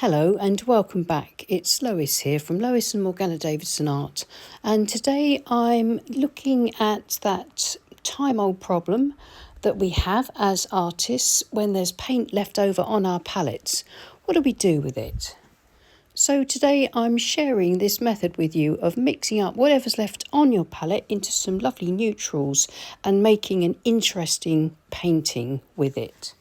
Hello and welcome back. It's Lois here from Lois and Morgana Davidson Art, and today I'm looking at that time-old problem that we have as artists when there's paint left over on our palettes. What do we do with it? So today I'm sharing this method with you of mixing up whatever's left on your palette into some lovely neutrals and making an interesting painting with it.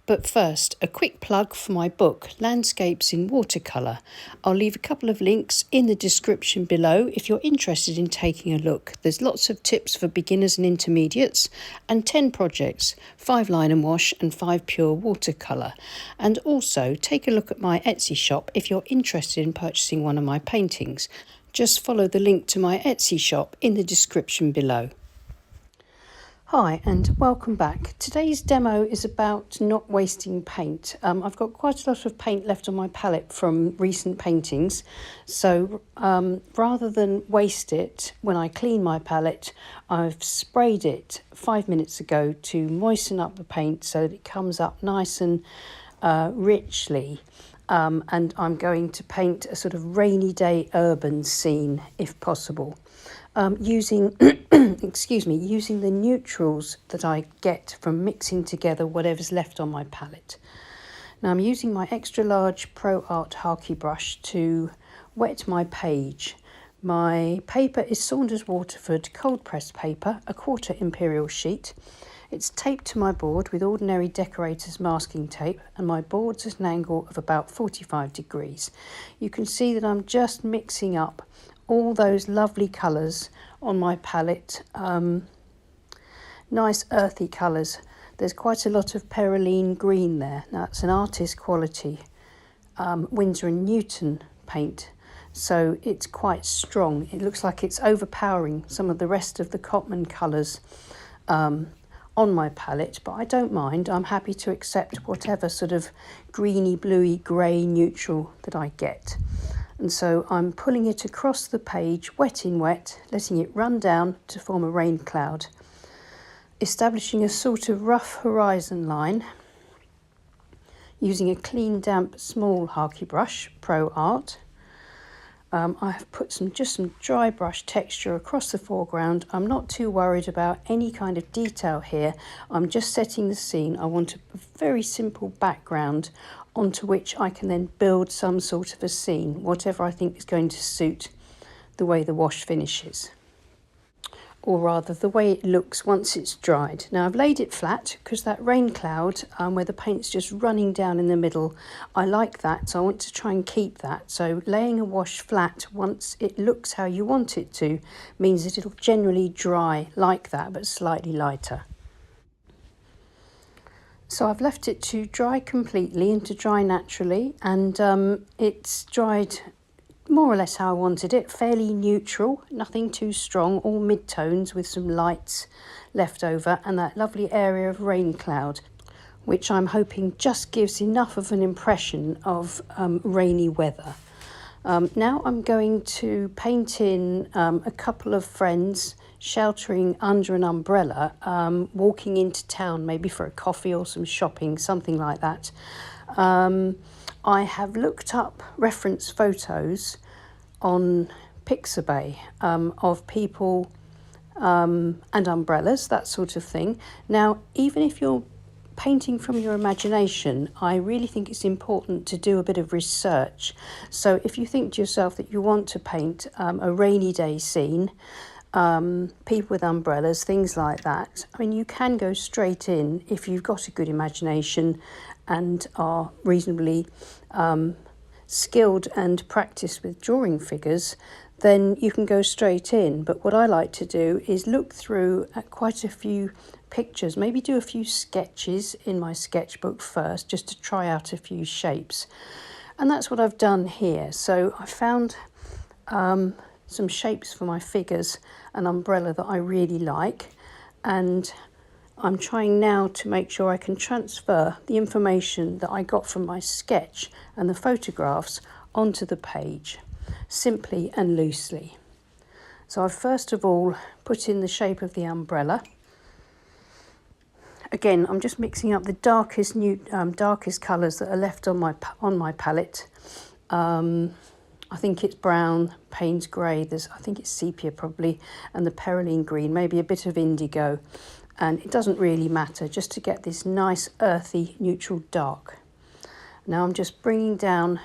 But first, a quick plug for my book, Landscapes in Watercolour. I'll leave a couple of links in the description below if you're interested in taking a look. There's lots of tips for beginners and intermediates and 10 projects, 5 line and wash and 5 pure watercolour. And also take a look at my Etsy shop if you're interested in purchasing one of my paintings. Just follow the link to my Etsy shop in the description below. Hi and welcome back. Today's demo is about not wasting paint. I've got quite a lot of paint left on my palette from recent paintings, so rather than waste it when I clean my palette, I've sprayed it 5 minutes ago to moisten up the paint so that it comes up nice and richly. And I'm going to paint a sort of rainy day urban scene if possible. Using using the neutrals that I get from mixing together whatever's left on my palette. Now I'm using my extra large Pro Art Harky brush to wet my page. My paper is Saunders Waterford cold pressed paper, a 1/4 imperial sheet. It's taped to my board with ordinary decorator's masking tape, and my board's at an angle of about 45 degrees. You can see that I'm just mixing up all those lovely colours on my palette, nice earthy colours. There's quite a lot of perylene green there. Now it's an artist quality Winsor & Newton paint, so it's quite strong. It looks like it's overpowering some of the rest of the Cotman colours on my palette, but I don't mind. I'm happy to accept whatever sort of greeny, bluey, grey neutral that I get. And so I'm pulling it across the page, wet in wet, letting it run down to form a rain cloud, establishing a sort of rough horizon line, using a clean, damp, small Harky brush, Pro Art. I have put some dry brush texture across the foreground. I'm not too worried about any kind of detail here. I'm just setting the scene. I want a very simple background onto which I can then build some sort of a scene, whatever I think is going to suit the way the wash finishes, or rather the way it looks once it's dried. Now I've laid it flat because that rain cloud where the paint's just running down in the middle, I like that, so I want to try and keep that. So laying a wash flat once it looks how you want it to means that it'll generally dry like that but slightly lighter. So I've left it to dry completely and to dry naturally, and it's dried more or less how I wanted it, fairly neutral, nothing too strong, all mid-tones with some lights left over, and that lovely area of rain cloud, which I'm hoping just gives enough of an impression of rainy weather. Now I'm going to paint in a couple of friends sheltering under an umbrella, walking into town maybe for a coffee or some shopping, something like that. I have looked up reference photos on Pixabay of people and umbrellas, that sort of thing. Now, even if you're painting from your imagination, I really think it's important to do a bit of research. So if you think to yourself that you want to paint a rainy day scene, people with umbrellas, things like that, I mean, you can go straight in if you've got a good imagination and are reasonably skilled and practiced with drawing figures, then you can go straight in. But what I like to do is look through at quite a few pictures, maybe do a few sketches in my sketchbook first, just to try out a few shapes. And that's what I've done here. So I found some shapes for my figures, an umbrella that I really like, and I'm trying now to make sure I can transfer the information that I got from my sketch and the photographs onto the page, simply and loosely. So I've first of all put in the shape of the umbrella, Again, I'm just mixing up the darkest darkest colours that are left on my palette. I think it's brown, Payne's grey, I think it's sepia probably, and the perylene green, maybe a bit of indigo. And it doesn't really matter, just to get this nice earthy neutral dark. Now I'm just bringing down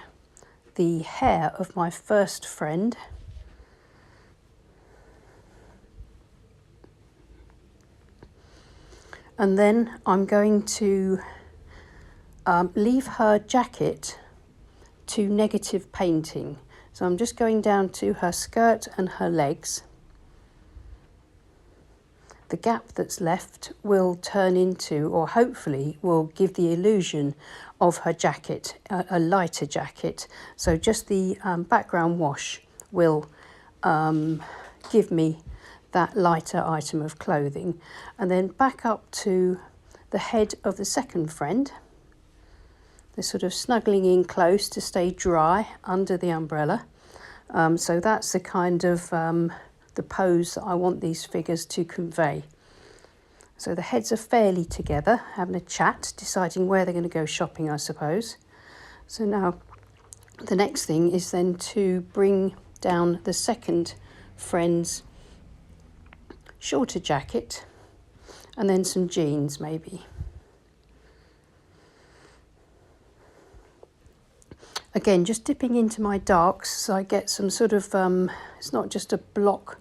the hair of my first friend. And then I'm going to leave her jacket to negative painting. So I'm just going down to her skirt and her legs. The gap that's left will turn into, or hopefully will give the illusion of her jacket, a lighter jacket. So just the background wash will give me that lighter item of clothing. And then back up to the head of the second friend. They're sort of snuggling in close to stay dry under the umbrella. So that's the kind of the pose that I want these figures to convey. So the heads are fairly together, having a chat, deciding where they're going to go shopping, I suppose. So now the next thing is then to bring down the second friend's shorter jacket and then some jeans maybe. Again, just dipping into my darks so I get some sort of, it's not just a block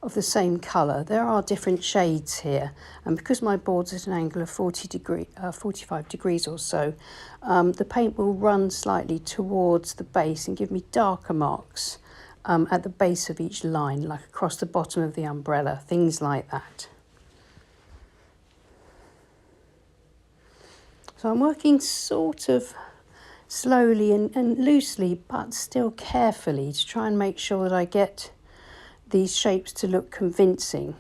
of the same colour. There are different shades here, and because my board's at an angle of 45 degrees or so, the paint will run slightly towards the base and give me darker marks at the base of each line, like across the bottom of the umbrella, things like that. So I'm working sort of slowly and loosely, but still carefully, to try and make sure that I get these shapes to look convincing.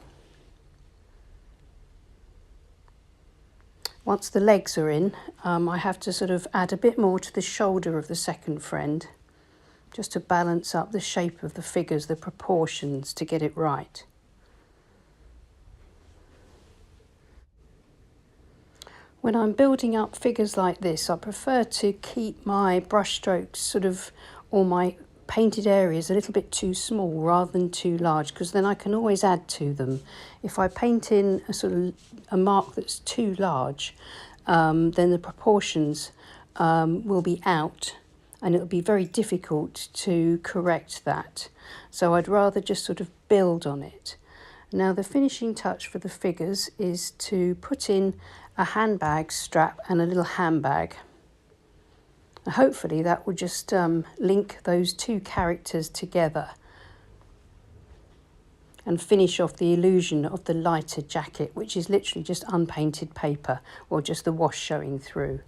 Once the legs are in, I have to sort of add a bit more to the shoulder of the second friend, just to balance up the shape of the figures, the proportions, to get it right. When I'm building up figures like this, I prefer to keep my brush strokes sort of, or my painted areas, a little bit too small rather than too large, because then I can always add to them. If I paint in a sort of a mark that's too large, then the proportions will be out, and it'll be very difficult to correct that. So I'd rather just sort of build on it. Now the finishing touch for the figures is to put in a handbag strap and a little handbag. Hopefully that will just link those two characters together and finish off the illusion of the lighter jacket, which is literally just unpainted paper or just the wash showing through.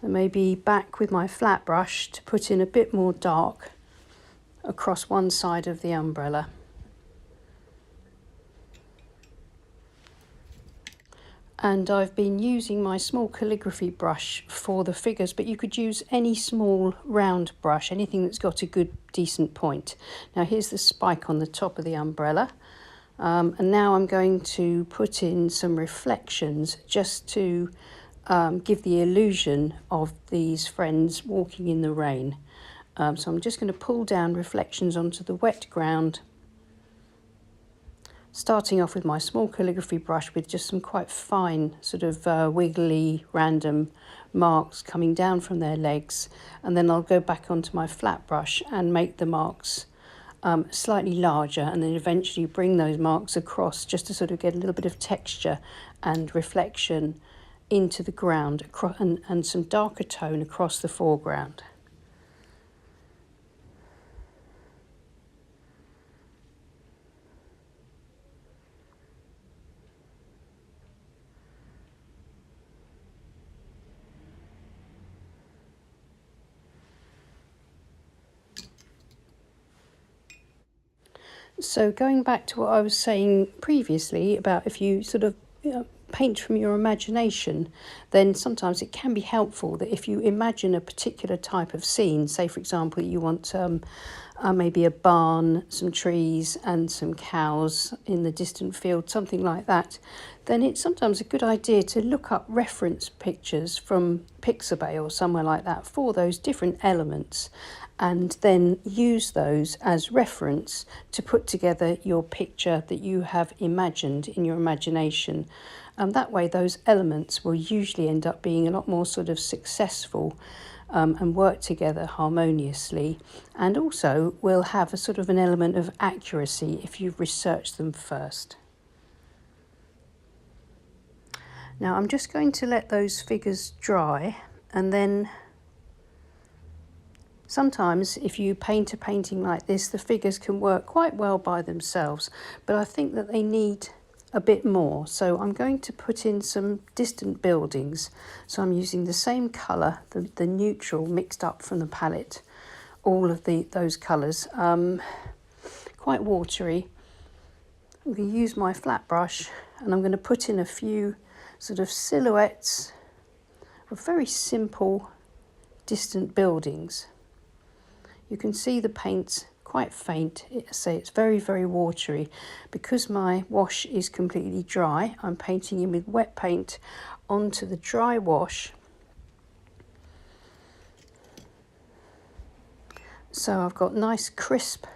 And maybe back with my flat brush to put in a bit more dark across one side of the umbrella. And I've been using my small calligraphy brush for the figures, but you could use any small round brush, anything that's got a good decent point. Now here's the spike on the top of the umbrella, and now I'm going to put in some reflections just to give the illusion of these friends walking in the rain. So I'm just going to pull down reflections onto the wet ground, starting off with my small calligraphy brush with just some quite fine sort of wiggly random marks coming down from their legs, and then I'll go back onto my flat brush and make the marks slightly larger, and then eventually bring those marks across just to sort of get a little bit of texture and reflection into the ground, and some darker tone across the foreground. So going back to what I was saying previously about if you sort of paint from your imagination, then sometimes it can be helpful that if you imagine a particular type of scene, say for example you want maybe a barn, some trees and some cows in the distant field, something like that, then it's sometimes a good idea to look up reference pictures from Pixabay or somewhere like that for those different elements, and then use those as reference to put together your picture that you have imagined in your imagination. That way those elements will usually end up being a lot more sort of successful and work together harmoniously, and also will have a sort of an element of accuracy if you've researched them first. Now I'm just going to let those figures dry, and then sometimes if you paint a painting like this, the figures can work quite well by themselves, but I think that they need a bit more. So I'm going to put in some distant buildings. So I'm using the same colour, the neutral mixed up from the palette, all of those colours, quite watery. I'm going to use my flat brush and I'm going to put in a few sort of silhouettes of very simple distant buildings. You can see the paint's quite faint. It's very, very watery. Because my wash is completely dry, I'm painting in with wet paint onto the dry wash. So I've got nice crisp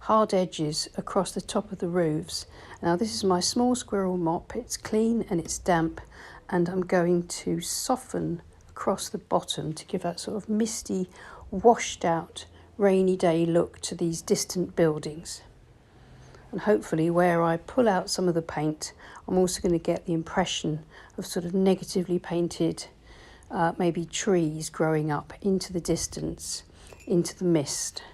hard edges across the top of the roofs. Now this is my small squirrel mop. It's clean and it's damp, and I'm going to soften across the bottom to give that sort of misty, washed out rainy day look to these distant buildings. And hopefully where I pull out some of the paint, I'm also going to get the impression of sort of negatively painted maybe trees growing up into the distance, into the mist.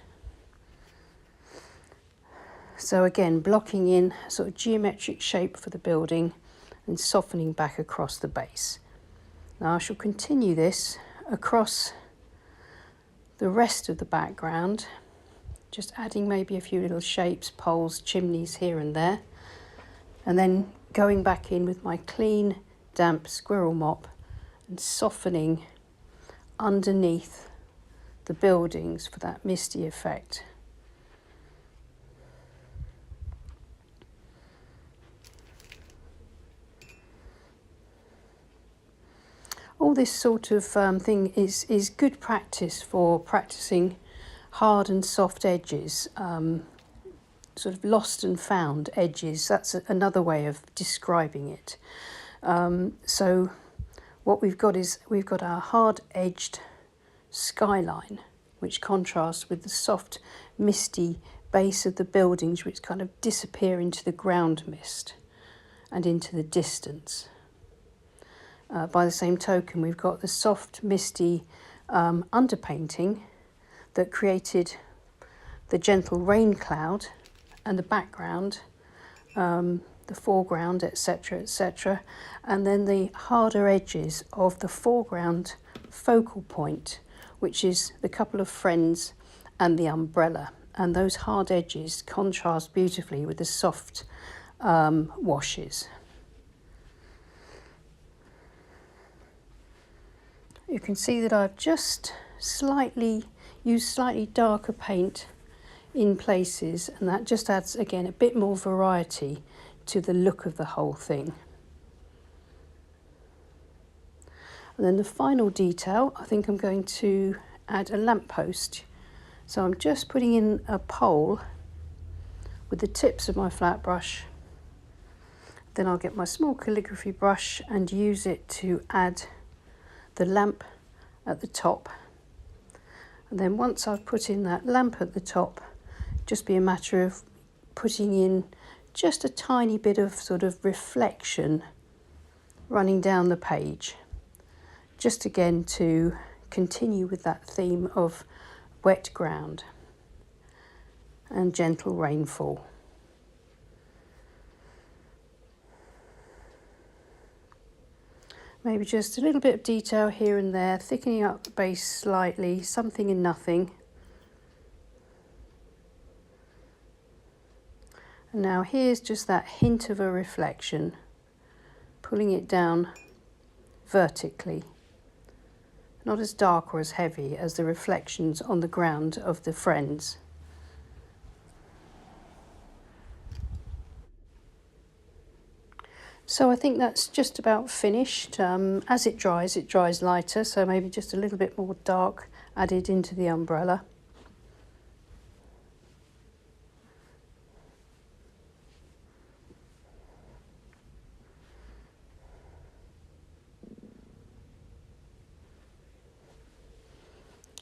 So again, blocking in a sort of geometric shape for the building and softening back across the base. Now I shall continue this across the rest of the background, just adding maybe a few little shapes, poles, chimneys here and there, and then going back in with my clean, damp squirrel mop and softening underneath the buildings for that misty effect. All this sort of thing is good practice for practicing hard and soft edges, sort of lost and found edges. That's another way of describing it. So what we've got is we've got our hard-edged skyline, which contrasts with the soft, misty base of the buildings, which kind of disappear into the ground mist and into the distance. By the same token, we've got the soft, misty underpainting that created the gentle rain cloud and the background, the foreground, etc., etc., and then the harder edges of the foreground focal point, which is the couple of friends and the umbrella. And those hard edges contrast beautifully with the soft washes. You can see that I've just used slightly darker paint in places, and that just adds again a bit more variety to the look of the whole thing. And then the final detail, I think I'm going to add a lamppost. So I'm just putting in a pole with the tips of my flat brush. Then I'll get my small calligraphy brush and use it to add the lamp at the top. And then once I've put in that lamp at the top, just be a matter of putting in just a tiny bit of sort of reflection running down the page, just again to continue with that theme of wet ground and gentle rainfall. Maybe just a little bit of detail here and there, thickening up the base slightly, something and nothing. And now here's just that hint of a reflection, pulling it down vertically, not as dark or as heavy as the reflections on the ground of the friends. So I think that's just about finished. As it dries lighter, so maybe just a little bit more dark added into the umbrella.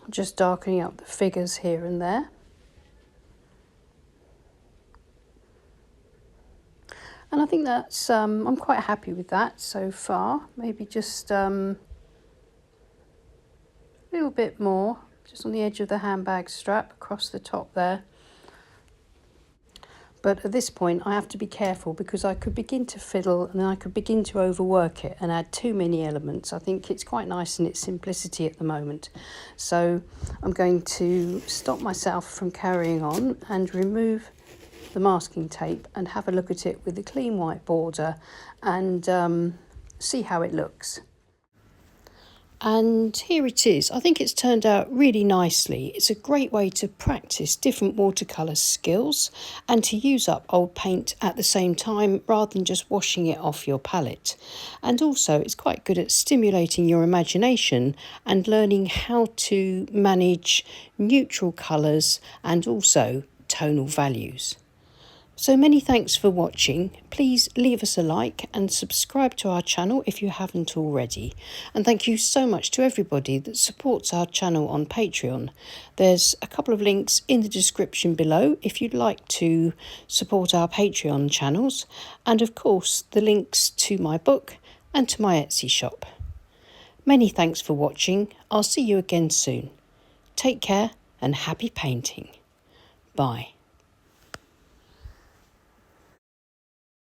Just darkening up the figures here and there. And I think that's, I'm quite happy with that so far. Maybe just a little bit more, just on the edge of the handbag strap across the top there. But at this point I have to be careful because I could begin to fiddle and I could begin to overwork it and add too many elements. I think it's quite nice in its simplicity at the moment. So I'm going to stop myself from carrying on and remove the masking tape and have a look at it with a clean white border and see how it looks. And here it is. I think it's turned out really nicely. It's a great way to practice different watercolour skills and to use up old paint at the same time rather than just washing it off your palette. And also it's quite good at stimulating your imagination and learning how to manage neutral colours and also tonal values. So many thanks for watching. Please leave us a like and subscribe to our channel if you haven't already. And thank you so much to everybody that supports our channel on Patreon. There's a couple of links in the description below if you'd like to support our Patreon channels. And of course, the links to my book and to my Etsy shop. Many thanks for watching. I'll see you again soon. Take care and happy painting. Bye.